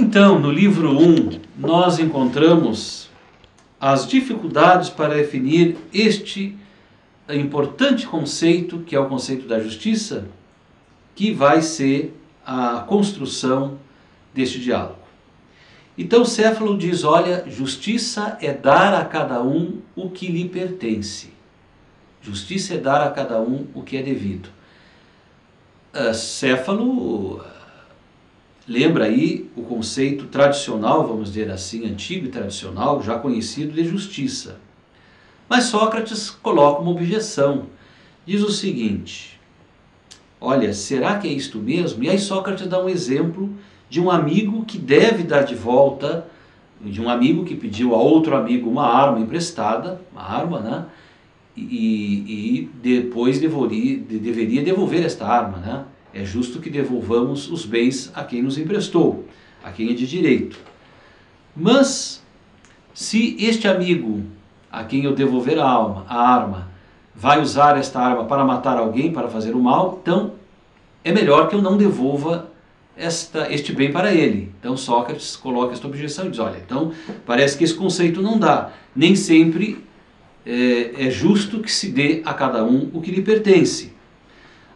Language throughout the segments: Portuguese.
Então, no livro 1, nós encontramos as dificuldades para definir este importante conceito, que é o conceito da justiça, que vai ser a construção deste diálogo. Então, Céfalo diz, olha, justiça é dar a cada um o que lhe pertence. Justiça é dar a cada um o que é devido. Céfalo lembra aí o conceito tradicional, vamos dizer assim, antigo e tradicional, já conhecido de justiça. Mas Sócrates coloca uma objeção. Diz o seguinte, olha, será que é isto mesmo? E aí Sócrates dá um exemplo de um amigo que deve dar de volta, de um amigo que pediu a outro amigo uma arma emprestada, uma arma, né? E depois deveria devolver esta arma, né? É justo que devolvamos os bens a quem nos emprestou, a quem é de direito. Mas, se este amigo a quem eu devolver a arma vai usar esta arma para matar alguém, para fazer o mal, então é melhor que eu não devolva este bem para ele. Então Sócrates coloca esta objeção e diz, olha, então parece que esse conceito não dá. Nem sempre é justo que se dê a cada um o que lhe pertence.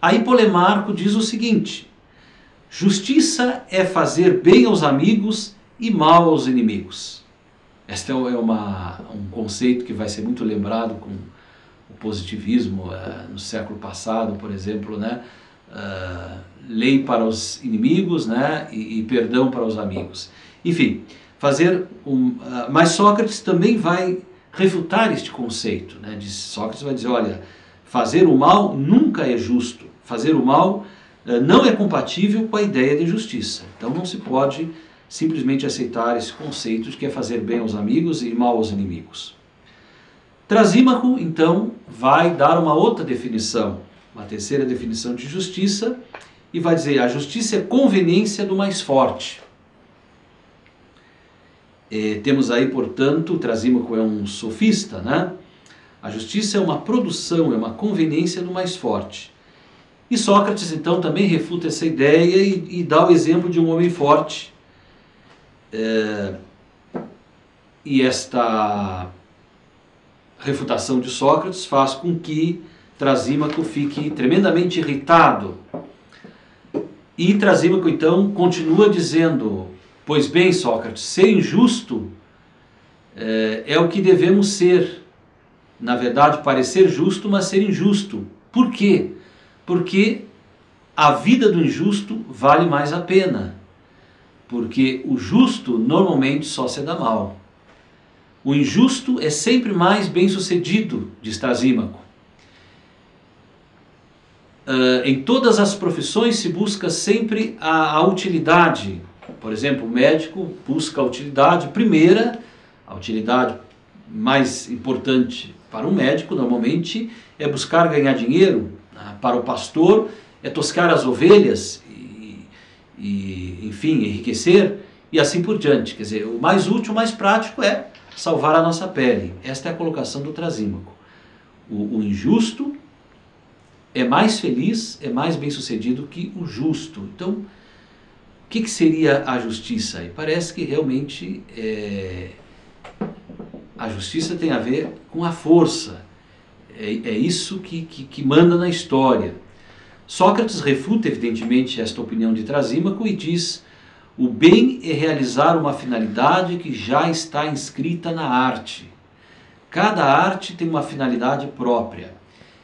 Aí Polemarco diz o seguinte, justiça é fazer bem aos amigos e mal aos inimigos. Este é um conceito que vai ser muito lembrado com o positivismo no século passado, por exemplo, né? Lei para os inimigos, né? e perdão para os amigos. Enfim, mas Sócrates também vai refutar este conceito. Né? Sócrates vai dizer, olha, fazer o mal nunca é justo. Fazer o mal não é compatível com a ideia de justiça. Então não se pode simplesmente aceitar esse conceito de que é fazer bem aos amigos e mal aos inimigos. Trasímaco, então, vai dar uma outra definição, uma terceira definição de justiça, e vai dizer, a justiça é conveniência do mais forte. Temos aí, portanto, Trasímaco é um sofista, né? A justiça é uma produção, é uma conveniência do mais forte. E Sócrates, então, também refuta essa ideia e dá o exemplo de um homem forte. E esta refutação de Sócrates faz com que Trasímaco fique tremendamente irritado. E Trasímaco, então, continua dizendo, pois bem, Sócrates, ser injusto é o que devemos ser. Na verdade, parecer justo, mas ser injusto. Por quê? Porque a vida do injusto vale mais a pena. Porque o justo normalmente só se dá mal. O injusto é sempre mais bem-sucedido, diz Trasímaco. Em todas as profissões se busca sempre a utilidade. Por exemplo, o médico busca a utilidade primeira, a utilidade mais importante para um médico, normalmente, é buscar ganhar dinheiro. Para o pastor, é toscar as ovelhas e, enfim, enriquecer e assim por diante. Quer dizer, o mais útil, o mais prático é salvar a nossa pele. Esta é a colocação do Trasímaco. O injusto é mais feliz, é mais bem-sucedido que o justo. Então, o que seria a justiça? E parece que realmente a justiça tem a ver com a força. É isso que manda na história. Sócrates refuta, evidentemente, esta opinião de Trasímaco e diz: o bem é realizar uma finalidade que já está inscrita na arte. Cada arte tem uma finalidade própria.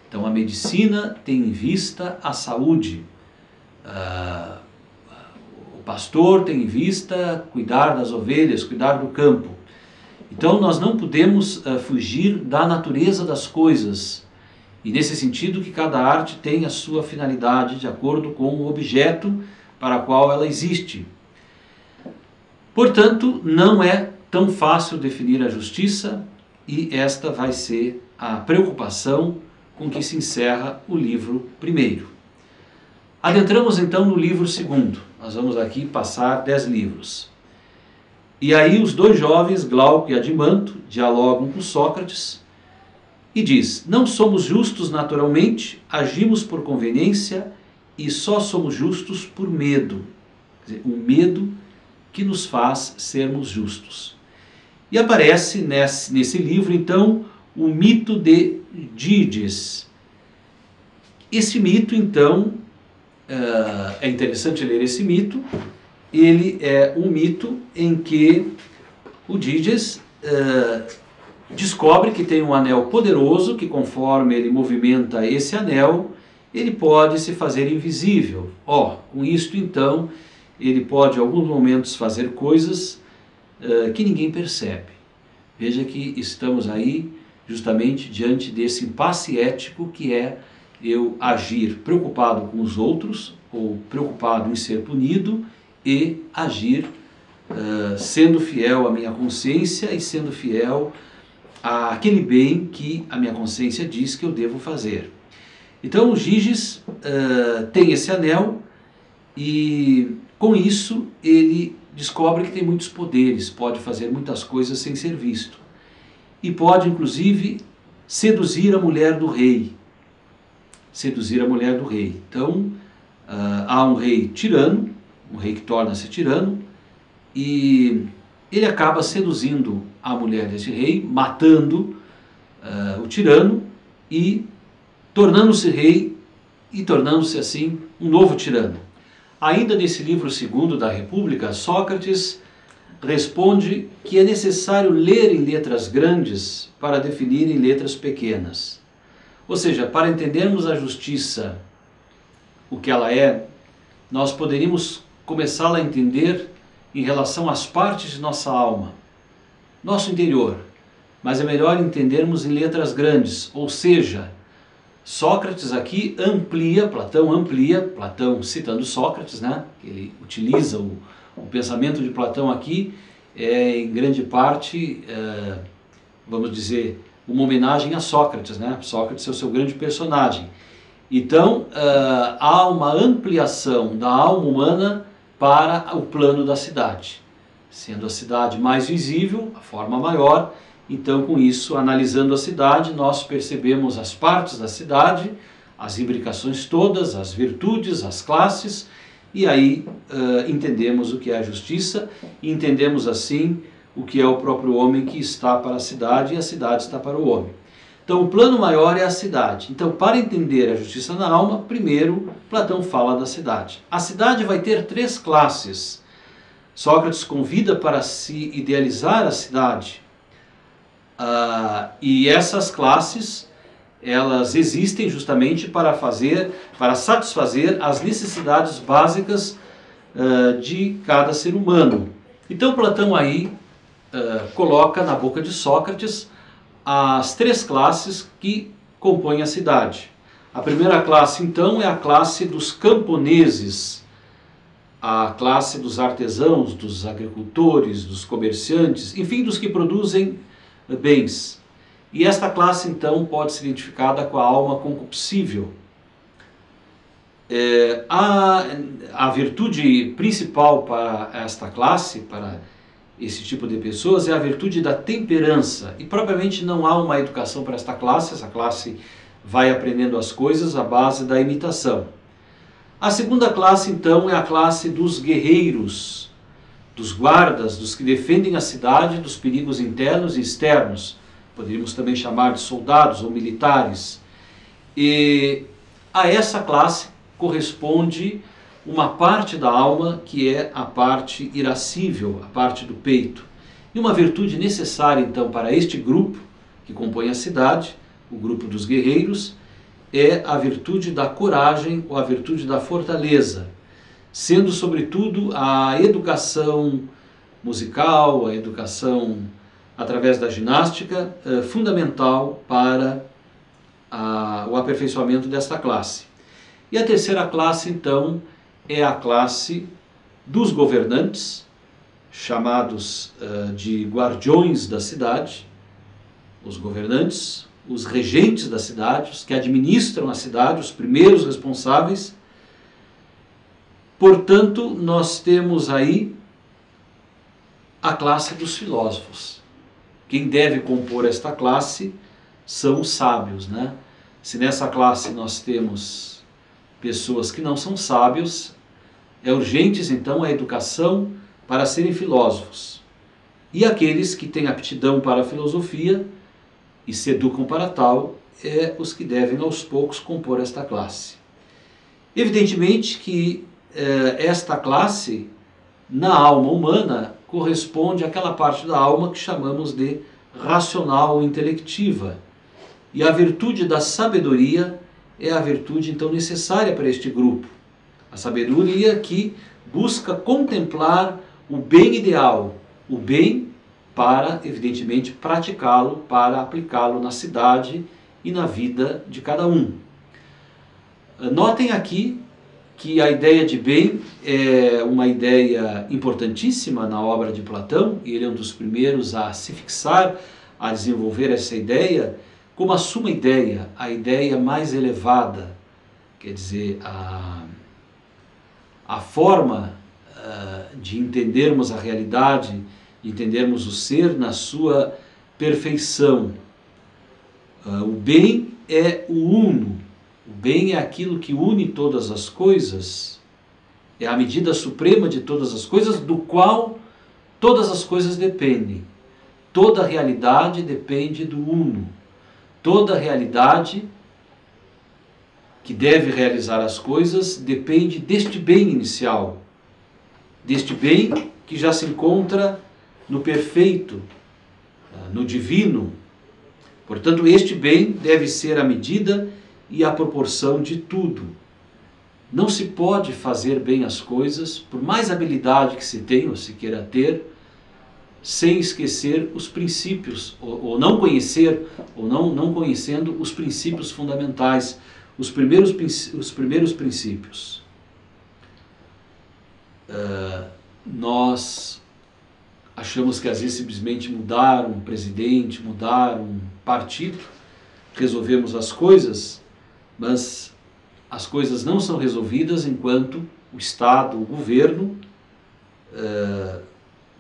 Então, a medicina tem em vista a saúde. O pastor tem em vista cuidar das ovelhas, cuidar do campo. Então nós não podemos fugir da natureza das coisas, e nesse sentido que cada arte tem a sua finalidade de acordo com o objeto para o qual ela existe. Portanto, não é tão fácil definir a justiça, e esta vai ser a preocupação com que se encerra o livro primeiro. Adentramos então no livro segundo. Nós vamos aqui passar 10 livros. E aí os dois jovens, Glauco e Adimanto, dialogam com Sócrates e diz: não somos justos naturalmente, agimos por conveniência e só somos justos por medo. Quer dizer, o medo que nos faz sermos justos. E aparece nesse livro, então, o mito de Dídies. Esse mito, então, é interessante ler esse mito. Ele é um mito em que o Dídies descobre que tem um anel poderoso, que conforme ele movimenta esse anel, ele pode se fazer invisível. Com isto, então, ele pode, em alguns momentos, fazer coisas que ninguém percebe. Veja que estamos aí justamente diante desse impasse ético que é eu agir preocupado com os outros ou preocupado em ser punido e agir sendo fiel à minha consciência e sendo fiel àquele bem que a minha consciência diz que eu devo fazer. Então o Dídies tem esse anel e com isso ele descobre que tem muitos poderes, pode fazer muitas coisas sem ser visto. E pode, inclusive, seduzir a mulher do rei. Seduzir a mulher do rei. Então, há um rei tirano, um rei que torna-se tirano, e ele acaba seduzindo a mulher desse rei, matando o tirano e tornando-se rei e tornando-se, assim, um novo tirano. Ainda nesse livro segundo da República, Sócrates responde que é necessário ler em letras grandes para definir em letras pequenas. Ou seja, para entendermos a justiça, o que ela é, nós poderíamos começá-la a entender em relação às partes de nossa alma, nosso interior. Mas é melhor entendermos em letras grandes, ou seja, Sócrates aqui Platão citando Sócrates, né? Ele utiliza o pensamento de Platão aqui, em grande parte, vamos dizer, uma homenagem a Sócrates, né? Sócrates é o seu grande personagem. Então, há uma ampliação da alma humana para o plano da cidade. Sendo a cidade mais visível, a forma maior, então com isso, analisando a cidade, nós percebemos as partes da cidade, as imbricações todas, as virtudes, as classes, e aí entendemos o que é a justiça, e entendemos assim o que é o próprio homem que está para a cidade e a cidade está para o homem. Então o plano maior é a cidade. Então, para entender a justiça na alma, primeiro Platão fala da cidade. A cidade vai ter 3 classes. Sócrates convida para se idealizar a cidade. E essas classes, elas existem justamente para satisfazer as necessidades básicas de cada ser humano. Então Platão aí coloca na boca de Sócrates as 3 classes que compõem a cidade. A primeira classe, então, é a classe dos camponeses, a classe dos artesãos, dos agricultores, dos comerciantes, enfim, dos que produzem bens. E esta classe, então, pode ser identificada com a alma concupiscível. A virtude principal para esta classe, para esse tipo de pessoas, é a virtude da temperança. E propriamente não há uma educação para esta classe, essa classe vai aprendendo as coisas à base da imitação. A segunda classe, então, é a classe dos guerreiros, dos guardas, dos que defendem a cidade dos perigos internos e externos. Poderíamos também chamar de soldados ou militares. E a essa classe corresponde uma parte da alma que é a parte irascível, a parte do peito. E uma virtude necessária, então, para este grupo que compõe a cidade, o grupo dos guerreiros, é a virtude da coragem ou a virtude da fortaleza, sendo, sobretudo, a educação musical, a educação através da ginástica, fundamental para o aperfeiçoamento desta classe. E a terceira classe, então, é a classe dos governantes, chamados de guardiões da cidade, os governantes, os regentes da cidade, os que administram a cidade, os primeiros responsáveis. Portanto, nós temos aí a classe dos filósofos. Quem deve compor esta classe são os sábios, né? Se nessa classe nós temos pessoas que não são sábios, é urgente então a educação para serem filósofos. E aqueles que têm aptidão para a filosofia e se educam para tal, os que devem aos poucos compor esta classe. Evidentemente que esta classe, na alma humana, corresponde àquela parte da alma que chamamos de racional ou intelectiva. E a virtude da sabedoria é a virtude então necessária para este grupo. A sabedoria que busca contemplar o bem ideal, o bem para, evidentemente, praticá-lo, para aplicá-lo na cidade e na vida de cada um. Notem aqui que a ideia de bem é uma ideia importantíssima na obra de Platão, e ele é um dos primeiros a se fixar, a desenvolver essa ideia como a suma ideia, a ideia mais elevada, quer dizer, a forma de entendermos a realidade, de entendermos o ser na sua perfeição. O bem é o uno. O bem é aquilo que une todas as coisas, é a medida suprema de todas as coisas, do qual todas as coisas dependem. Toda realidade depende do uno. Toda realidade que deve realizar as coisas depende deste bem inicial, deste bem que já se encontra no perfeito, no divino. Portanto, este bem deve ser a medida e a proporção de tudo. Não se pode fazer bem as coisas, por mais habilidade que se tenha ou se queira ter, sem esquecer os princípios, ou não conhecer, ou não conhecendo os princípios fundamentais, os primeiros princípios. Nós achamos que às vezes simplesmente mudar um presidente, mudar um partido, resolvemos as coisas, mas as coisas não são resolvidas enquanto o Estado, o governo,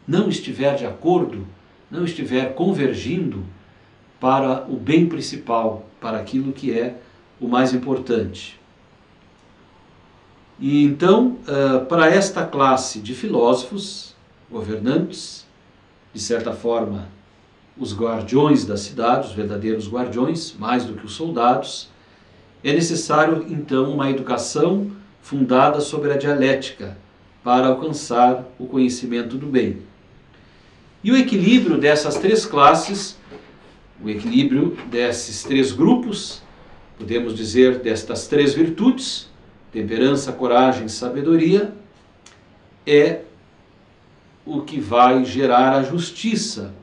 não estiver de acordo, não estiver convergindo para o bem principal, para aquilo que é o mais importante. E então, para esta classe de filósofos, governantes, de certa forma, os guardiões da cidade, os verdadeiros guardiões, mais do que os soldados, é necessário, então, uma educação fundada sobre a dialética para alcançar o conhecimento do bem. E o equilíbrio dessas três classes, o equilíbrio desses três grupos, podemos dizer destas três virtudes, temperança, coragem e sabedoria, é o que vai gerar a justiça.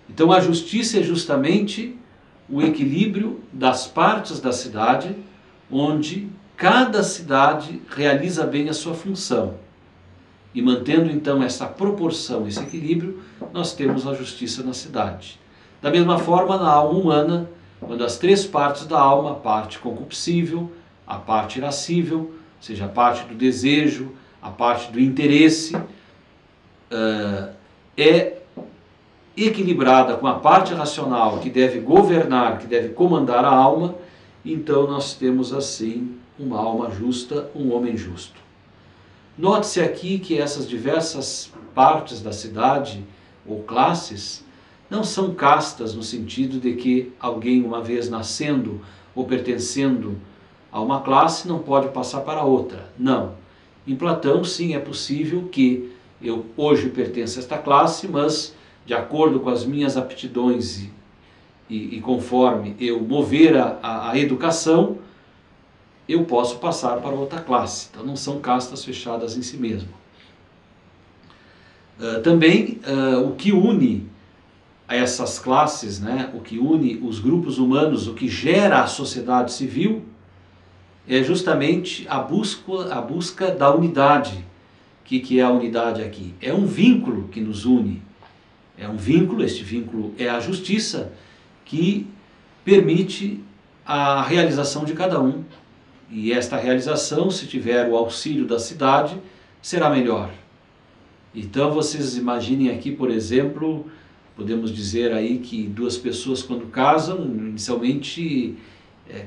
Então a justiça é justamente o equilíbrio das partes da cidade, onde cada cidade realiza bem a sua função. E mantendo então essa proporção, esse equilíbrio, nós temos a justiça na cidade. Da mesma forma, na alma humana, quando as três partes da alma, a parte concupiscível, a parte irascível, ou seja, a parte do desejo, a parte do interesse, é equilibrada com a parte racional que deve governar, que deve comandar a alma, então nós temos assim uma alma justa, um homem justo. Note-se aqui que essas diversas partes da cidade ou classes não são castas no sentido de que alguém, uma vez nascendo ou pertencendo a uma classe, não pode passar para outra. Não. Em Platão, sim, é possível que eu hoje pertença a esta classe, mas de acordo com as minhas aptidões e conforme eu mover a educação, eu posso passar para outra classe. Então não são castas fechadas em si mesmo. Também o que une a essas classes, né, o que une os grupos humanos, o que gera a sociedade civil, é justamente a busca da unidade. O que é a unidade aqui? É um vínculo que nos une. É um vínculo, este vínculo é a justiça, que permite a realização de cada um. E esta realização, se tiver o auxílio da cidade, será melhor. Então vocês imaginem aqui, por exemplo, podemos dizer aí que duas pessoas quando casam, inicialmente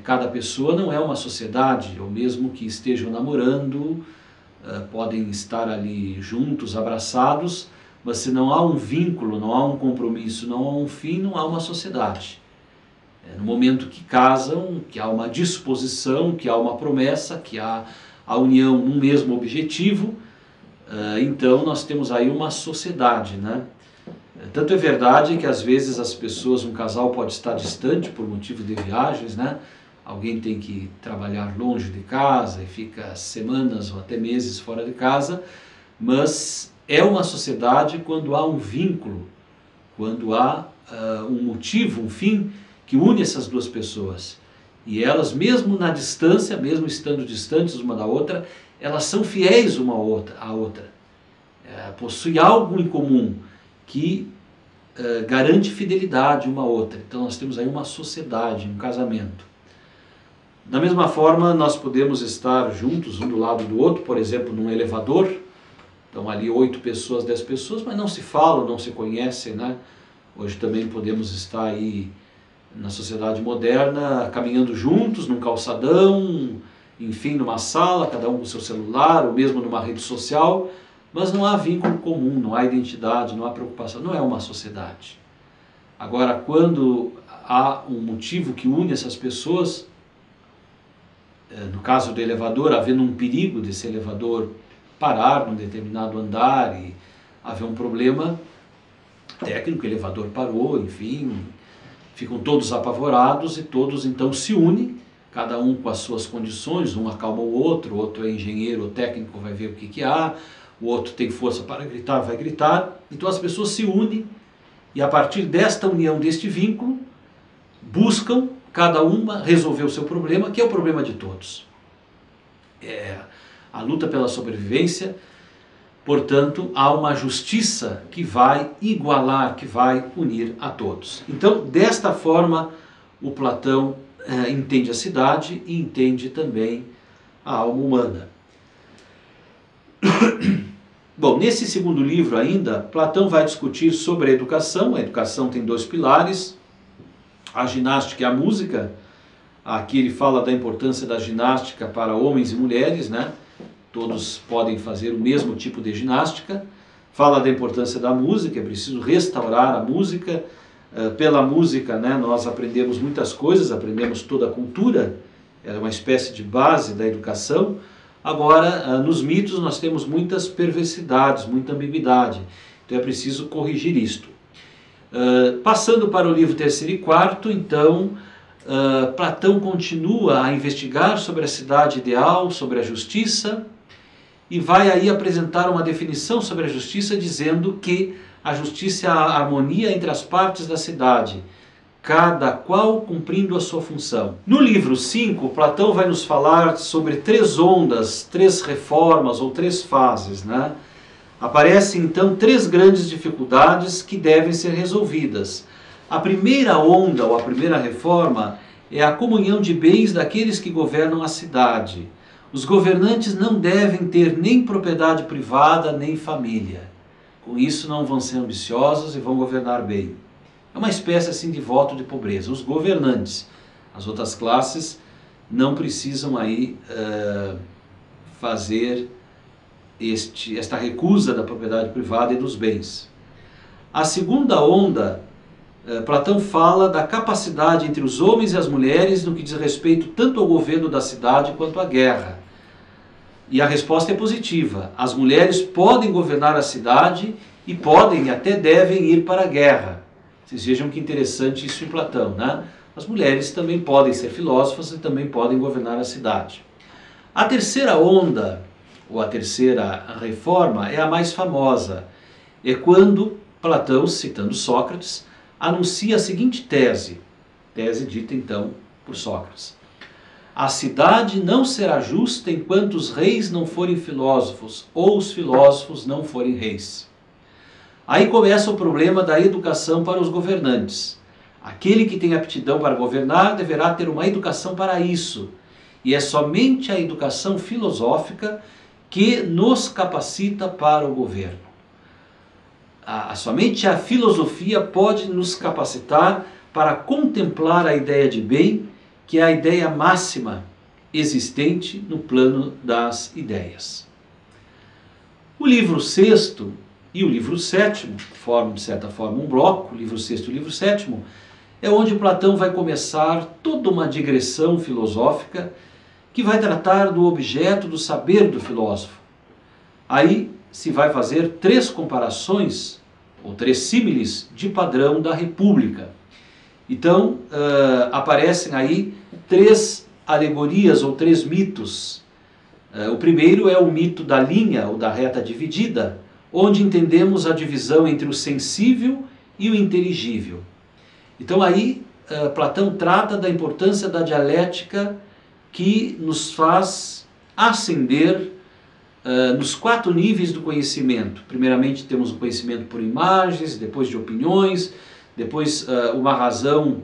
cada pessoa não é uma sociedade, ou mesmo que estejam namorando, podem estar ali juntos, abraçados, mas se não há um vínculo, não há um compromisso, não há um fim, não há uma sociedade. No momento que casam, que há uma disposição, que há uma promessa, que há a união num mesmo objetivo, então nós temos aí uma sociedade, né? Tanto é verdade que às vezes as pessoas, um casal pode estar distante por motivo de viagens, né? Alguém tem que trabalhar longe de casa e fica semanas ou até meses fora de casa, mas é uma sociedade quando há um vínculo, quando há um motivo, um fim que une essas duas pessoas. E elas, mesmo na distância, mesmo estando distantes uma da outra, elas são fiéis uma à outra. Possui algo em comum que garante fidelidade uma à outra. Então nós temos aí uma sociedade, um casamento. Da mesma forma, nós podemos estar juntos, um do lado do outro, por exemplo, num elevador. Estão ali 8 pessoas, 10 pessoas, mas não se falam, não se conhecem, né? Hoje também podemos estar aí na sociedade moderna, caminhando juntos num calçadão, enfim, numa sala, cada um com o seu celular, ou mesmo numa rede social, mas não há vínculo comum, não há identidade, não há preocupação, não é uma sociedade. Agora, quando há um motivo que une essas pessoas, no caso do elevador, havendo um perigo desse elevador parar num determinado andar e haver um problema técnico, o elevador parou, enfim, ficam todos apavorados e todos então se unem, cada um com as suas condições, um acalma o outro é engenheiro ou técnico, vai ver o que há, o outro tem força para gritar, vai gritar. Então as pessoas se unem e a partir desta união, deste vínculo, buscam cada uma resolver o seu problema, que é o problema de todos. É a luta pela sobrevivência. Portanto, há uma justiça que vai igualar, que vai unir a todos. Então, desta forma, o Platão entende a cidade e entende também a alma humana. Bom, nesse segundo livro ainda, Platão vai discutir sobre a educação. A educação tem 2 pilares, a ginástica e a música. Aqui ele fala da importância da ginástica para homens e mulheres, né? Todos podem fazer o mesmo tipo de ginástica. Fala da importância da música, é preciso restaurar a música. Pela música, né, nós aprendemos muitas coisas, aprendemos toda a cultura, é uma espécie de base da educação. Agora, nos mitos nós temos muitas perversidades, muita ambiguidade, então é preciso corrigir isto. Passando para o livro 3º e 4º, então, Platão continua a investigar sobre a cidade ideal, sobre a justiça, e vai aí apresentar uma definição sobre a justiça, dizendo que a justiça é a harmonia entre as partes da cidade, cada qual cumprindo a sua função. No livro 5, Platão vai nos falar sobre 3 ondas, 3 reformas ou 3 fases, né? Aparecem então 3 grandes dificuldades que devem ser resolvidas. A primeira onda ou a primeira reforma é a comunhão de bens daqueles que governam a cidade. Os governantes não devem ter nem propriedade privada, nem família. Com isso não vão ser ambiciosos e vão governar bem. É uma espécie assim de voto de pobreza. Os governantes, as outras classes, não precisam aí fazer esta recusa da propriedade privada e dos bens. A segunda onda, Platão fala da capacidade entre os homens e as mulheres no que diz respeito tanto ao governo da cidade quanto à guerra. E a resposta é positiva. As mulheres podem governar a cidade e podem e até devem ir para a guerra. Vocês vejam que interessante isso em Platão, né? As mulheres também podem ser filósofas e também podem governar a cidade. A terceira onda, ou a terceira reforma, é a mais famosa. É quando Platão, citando Sócrates, anuncia a seguinte tese dita então por Sócrates: a cidade não será justa enquanto os reis não forem filósofos, ou os filósofos não forem reis. Aí começa o problema da educação para os governantes. Aquele que tem aptidão para governar deverá ter uma educação para isso. E é somente a educação filosófica que nos capacita para o governo. Somente a filosofia pode nos capacitar para contemplar a ideia de bem, que é a ideia máxima existente no plano das ideias. O livro sexto e o livro sétimo formam, de certa forma, um bloco, o livro sexto e o livro sétimo, é onde Platão vai começar toda uma digressão filosófica que vai tratar do objeto do saber do filósofo. Aí se vai fazer três comparações, ou três símiles, de padrão da República. Então, aparecem aí três alegorias ou três mitos. O primeiro é o mito da linha, ou da reta dividida, onde entendemos a divisão entre o sensível e o inteligível. Então aí Platão trata da importância da dialética que nos faz ascender nos quatro níveis do conhecimento. Primeiramente temos o conhecimento por imagens, depois de opiniões, depois uma razão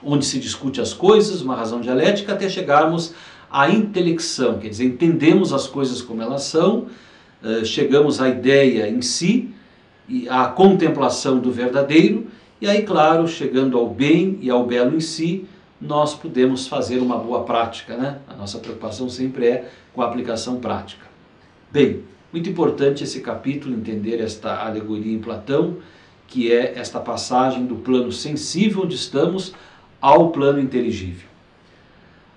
onde se discute as coisas, uma razão dialética, até chegarmos à intelecção, quer dizer, entendemos as coisas como elas são, chegamos à ideia em si, e à contemplação do verdadeiro, e aí, claro, chegando ao bem e ao belo em si, nós podemos fazer uma boa prática, né? A nossa preocupação sempre é com a aplicação prática. Bem, muito importante esse capítulo, entender esta alegoria em Platão, que é esta passagem do plano sensível onde estamos ao plano inteligível.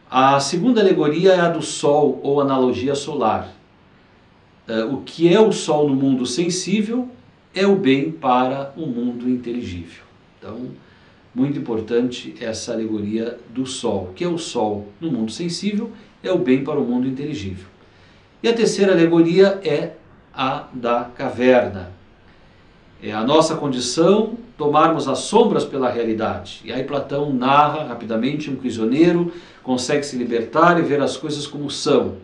A segunda alegoria é a do Sol, ou analogia solar. O que é o Sol no mundo sensível é o bem para o mundo inteligível. Então, muito importante essa alegoria do Sol. O que é o Sol no mundo sensível é o bem para o mundo inteligível. E a terceira alegoria é a da caverna. É a nossa condição tomarmos as sombras pela realidade. E aí Platão narra rapidamente um prisioneiro consegue se libertar e ver as coisas como são.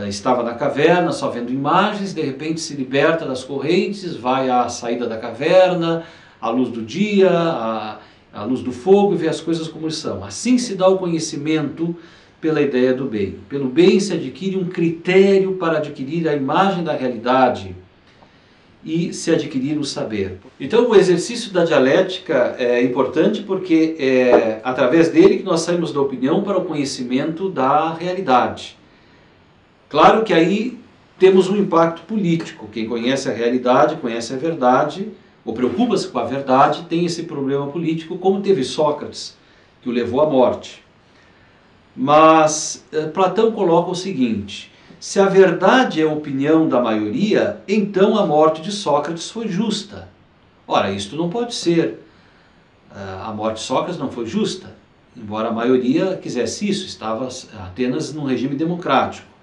Estava na caverna, só vendo imagens, de repente se liberta das correntes, vai à saída da caverna, à luz do dia, à luz do fogo e vê as coisas como são. Assim se dá o conhecimento pela ideia do bem. Pelo bem se adquire um critério para adquirir a imagem da realidade e se adquirir o saber. Então o exercício da dialética é importante porque é através dele que nós saímos da opinião para o conhecimento da realidade. Claro que aí temos um impacto político. Quem conhece a realidade, conhece a verdade, ou preocupa-se com a verdade, tem esse problema político, como teve Sócrates, que o levou à morte. Mas Platão coloca o seguinte: se a verdade é a opinião da maioria, então a morte de Sócrates foi justa. Ora, isto não pode ser. A morte de Sócrates não foi justa, embora a maioria quisesse isso, estava Atenas num regime democrático.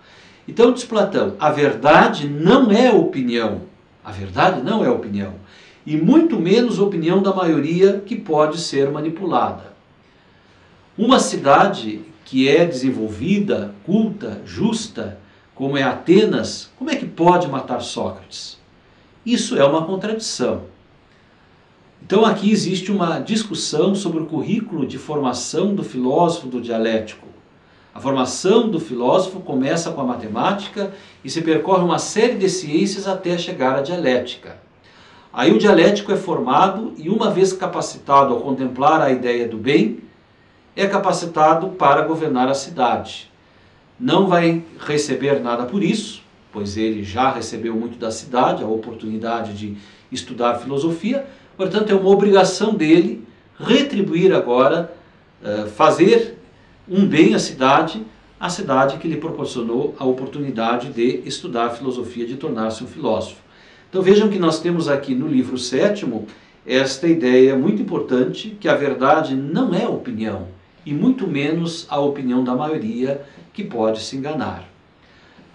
Então diz Platão, a verdade não é opinião. A verdade não é opinião. E muito menos opinião da maioria que pode ser manipulada. Uma cidade que é desenvolvida, culta, justa, como é Atenas, como é que pode matar Sócrates? Isso é uma contradição. Então aqui existe uma discussão sobre o currículo de formação do filósofo do dialético. A formação do filósofo começa com a matemática e se percorre uma série de ciências até chegar à dialética. Aí o dialético é formado e, uma vez capacitado a contemplar a ideia do bem, é capacitado para governar a cidade. Não vai receber nada por isso, pois ele já recebeu muito da cidade, a oportunidade de estudar filosofia, portanto é uma obrigação dele retribuir agora, fazer um bem à cidade, a cidade que lhe proporcionou a oportunidade de estudar filosofia, de tornar-se um filósofo. Então vejam que nós temos aqui no livro sétimo esta ideia muito importante, que a verdade não é opinião, e muito menos a opinião da maioria, que pode se enganar.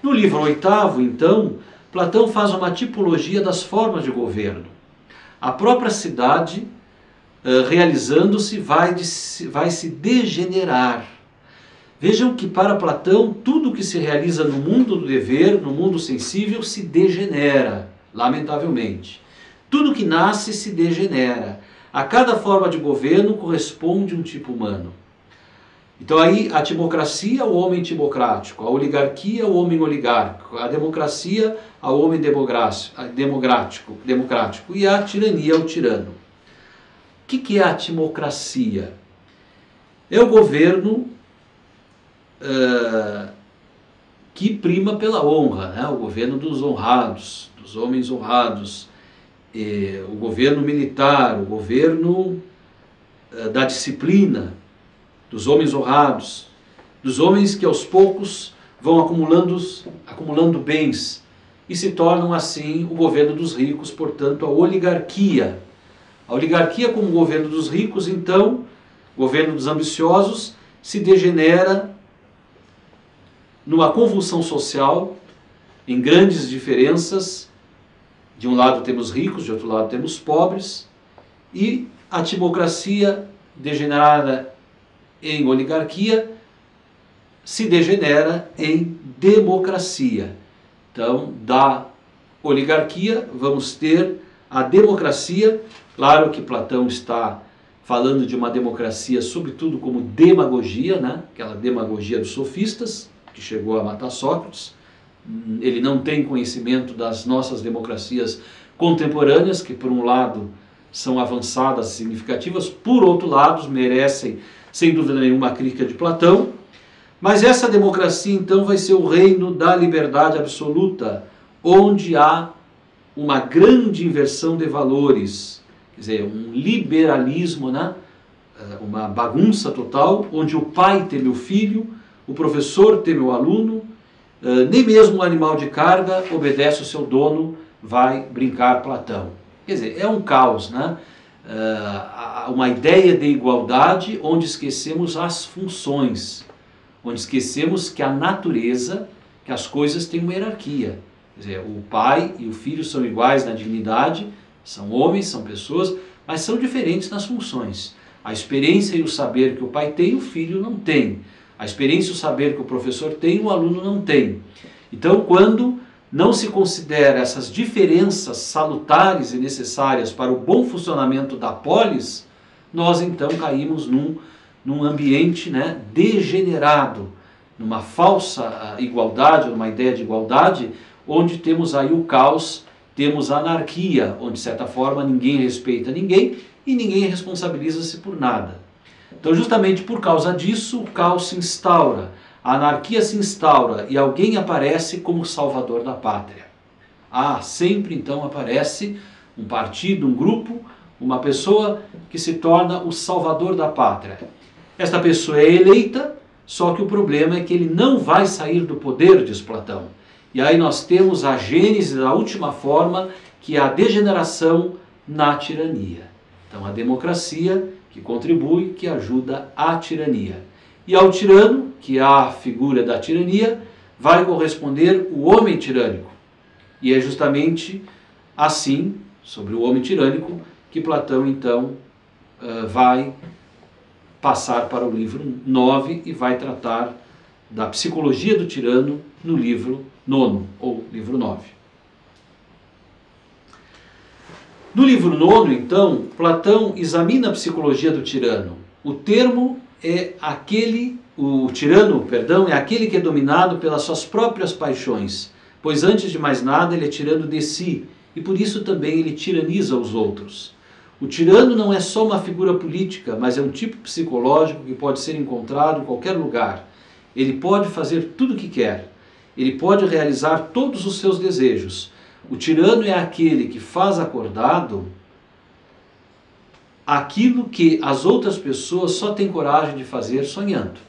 No livro oitavo, então, Platão faz uma tipologia das formas de governo. A própria cidade, realizando-se, vai se degenerar. Vejam que para Platão, tudo que se realiza no mundo do dever, no mundo sensível, se degenera, lamentavelmente. Tudo que nasce se degenera. A cada forma de governo corresponde um tipo humano. Então aí a timocracia, o homem timocrático, a oligarquia, o homem oligárquico, a democracia, o homem democrático e a tirania, o tirano. O que é a timocracia? É o governo que prima pela honra, né? O governo dos honrados, dos homens honrados, o governo militar, o governo da disciplina, dos homens honrados, dos homens que aos poucos vão acumulando bens e se tornam assim o governo dos ricos, portanto a oligarquia. A oligarquia como governo dos ricos, então, governo dos ambiciosos, se degenera numa convulsão social, em grandes diferenças. De um lado temos ricos, de outro lado temos pobres, e a timocracia, degenerada em oligarquia, se degenera em democracia. Então, da oligarquia vamos ter a democracia. Claro que Platão está falando de uma democracia, sobretudo como demagogia, né? Aquela demagogia dos sofistas, que chegou a matar Sócrates. Ele não tem conhecimento das nossas democracias contemporâneas, que por um lado são avançadas e significativas, por outro lado merecem, sem dúvida nenhuma, a crítica de Platão. Mas essa democracia então vai ser o reino da liberdade absoluta, onde há uma grande inversão de valores, quer dizer, um liberalismo, né? Uma bagunça total, onde o pai teme o filho, o professor teme o aluno, nem mesmo o animal de carga obedece o seu dono, vai brincar Platão. Quer dizer, é um caos, né? Uma ideia de igualdade onde esquecemos as funções, onde esquecemos que a natureza, que as coisas têm uma hierarquia. Quer dizer, o pai e o filho são iguais na dignidade, são homens, são pessoas, mas são diferentes nas funções. A experiência e o saber que o pai tem, o filho não tem. A experiência e o saber que o professor tem, o aluno não tem. Então, quando não se considera essas diferenças salutares e necessárias para o bom funcionamento da polis, nós então caímos num ambiente, né, degenerado, numa falsa igualdade, numa ideia de igualdade, onde temos aí o caos, temos a anarquia, onde de certa forma ninguém respeita ninguém e ninguém responsabiliza-se por nada. Então justamente por causa disso o caos se instaura, a anarquia se instaura e alguém aparece como salvador da pátria. Sempre então aparece um partido, um grupo, uma pessoa que se torna o salvador da pátria. Esta pessoa é eleita, só que o problema é que ele não vai sair do poder, diz Platão. E aí nós temos a gênese da última forma, que é a degeneração na tirania. Então a democracia que contribui, que ajuda a tirania. E ao tirano, que é a figura da tirania, vai corresponder o homem tirânico. E é justamente assim, sobre o homem tirânico, que Platão então vai passar para o livro 9 e vai tratar da psicologia do tirano no livro 9, ou livro 9. No livro 9, então, Platão examina a psicologia do tirano. O tirano, é aquele que é dominado pelas suas próprias paixões, pois antes de mais nada ele é tirano de si, e por isso também ele tiraniza os outros. O tirano não é só uma figura política, mas é um tipo psicológico que pode ser encontrado em qualquer lugar. Ele pode fazer tudo o que quer. Ele pode realizar todos os seus desejos. O tirano é aquele que faz acordado aquilo que as outras pessoas só têm coragem de fazer sonhando.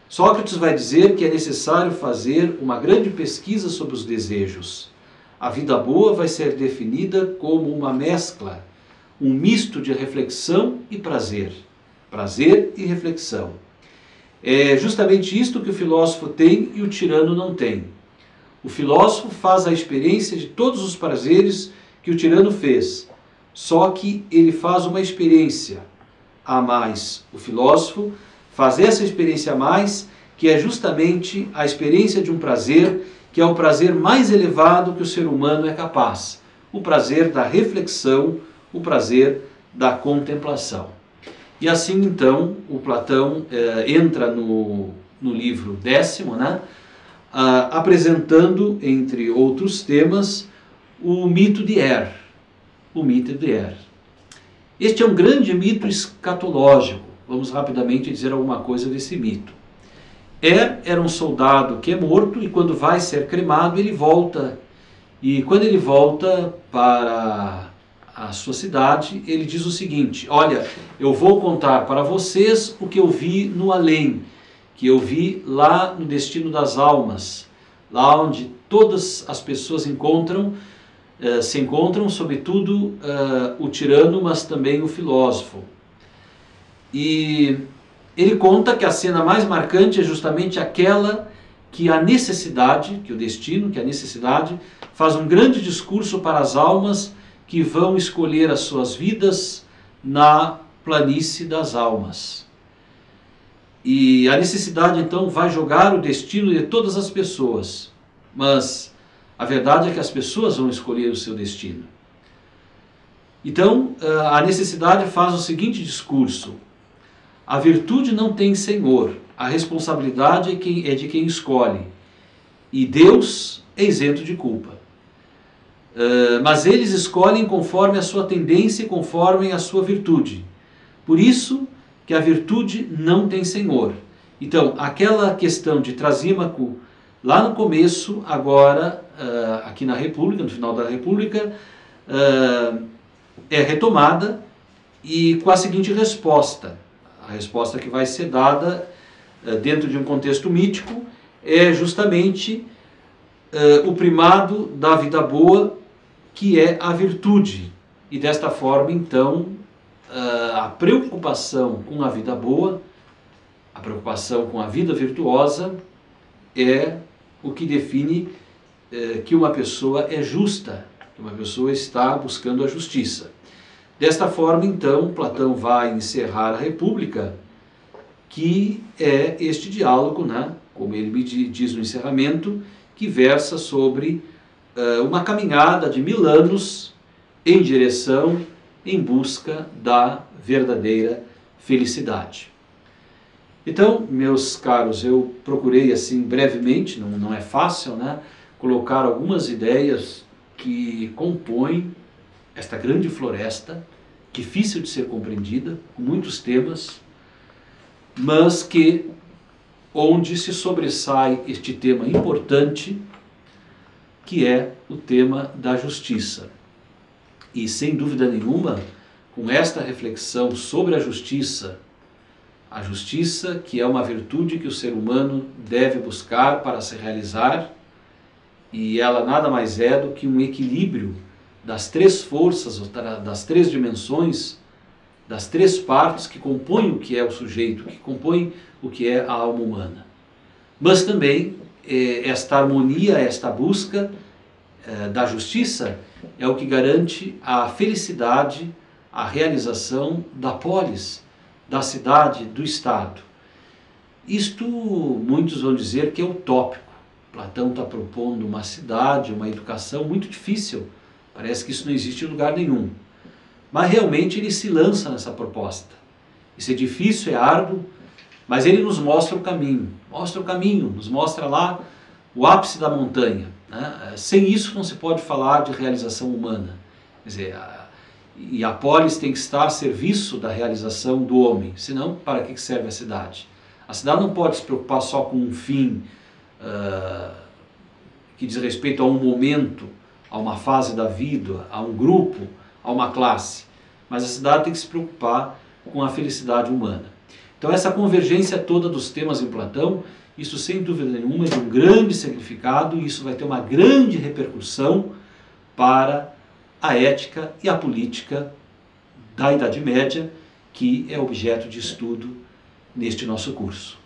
Sócrates vai dizer que é necessário fazer uma grande pesquisa sobre os desejos. A vida boa vai ser definida como uma mescla, um misto de reflexão e prazer. Prazer e reflexão. É justamente isto que o filósofo tem e o tirano não tem. O filósofo faz a experiência de todos os prazeres que o tirano fez, só que ele faz uma experiência a mais. O filósofo faz essa experiência a mais, que é justamente a experiência de um prazer, que é o prazer mais elevado que o ser humano é capaz. O prazer da reflexão, o prazer da contemplação. E assim então o Platão entra no livro 10º, né, apresentando, entre outros temas, o mito de Er. O mito de Er. Este é um grande mito escatológico. Vamos rapidamente dizer alguma coisa desse mito. Era um soldado que é morto, e quando vai ser cremado ele volta. E quando ele volta para a sua cidade, ele diz o seguinte: olha, eu vou contar para vocês o que eu vi no além, que eu vi lá no destino das almas, lá onde todas as pessoas se encontram, sobretudo o tirano, mas também o filósofo. E ele conta que a cena mais marcante é justamente aquela que a necessidade, que o destino, que a necessidade, faz um grande discurso para as almas que vão escolher as suas vidas na planície das almas. E a necessidade então vai jogar o destino de todas as pessoas, mas a verdade é que as pessoas vão escolher o seu destino. Então a necessidade faz o seguinte discurso: a virtude não tem senhor, a responsabilidade é de quem escolhe, e Deus é isento de culpa. Mas eles escolhem conforme a sua tendência e conforme a sua virtude. Por isso que a virtude não tem senhor. Então, aquela questão de Trasímaco, lá no começo, agora, aqui na República, no final da República, é retomada, e com a seguinte resposta. A resposta que vai ser dada dentro de um contexto mítico é justamente o primado da vida boa, que é a virtude. E desta forma, então, a preocupação com a vida boa, a preocupação com a vida virtuosa, é o que define que uma pessoa é justa, que uma pessoa está buscando a justiça. Desta forma, então, Platão vai encerrar a República, que é este diálogo, né, como ele me diz no encerramento, que versa sobre uma caminhada de 1000 anos em direção, em busca da verdadeira felicidade. Então, meus caros, eu procurei assim brevemente, não é fácil, né, colocar algumas ideias que compõem esta grande floresta, difícil de ser compreendida, com muitos temas, mas onde se sobressai este tema importante, que é o tema da justiça. E sem dúvida nenhuma, com esta reflexão sobre a justiça que é uma virtude que o ser humano deve buscar para se realizar, e ela nada mais é do que um equilíbrio das 3 forças, das 3 dimensões, das 3 partes que compõem o que é o sujeito, que compõem o que é a alma humana. Mas também esta harmonia, esta busca da justiça é o que garante a felicidade, a realização da polis, da cidade, do Estado. Isto muitos vão dizer que é utópico. Platão está propondo uma cidade, uma educação muito difícil. Parece que isso não existe em lugar nenhum. Mas realmente ele se lança nessa proposta. Isso é difícil, é árduo, mas ele nos mostra o caminho. Nos mostra lá o ápice da montanha, né? Sem isso não se pode falar de realização humana. Quer dizer, e a polis tem que estar a serviço da realização do homem, senão para que serve a cidade? A cidade não pode se preocupar só com um fim que diz respeito a um momento, a uma fase da vida, a um grupo, a uma classe, mas a cidade tem que se preocupar com a felicidade humana. Então essa convergência toda dos temas em Platão, isso sem dúvida nenhuma é de um grande significado, e isso vai ter uma grande repercussão para a ética e a política da Idade Média, que é objeto de estudo neste nosso curso.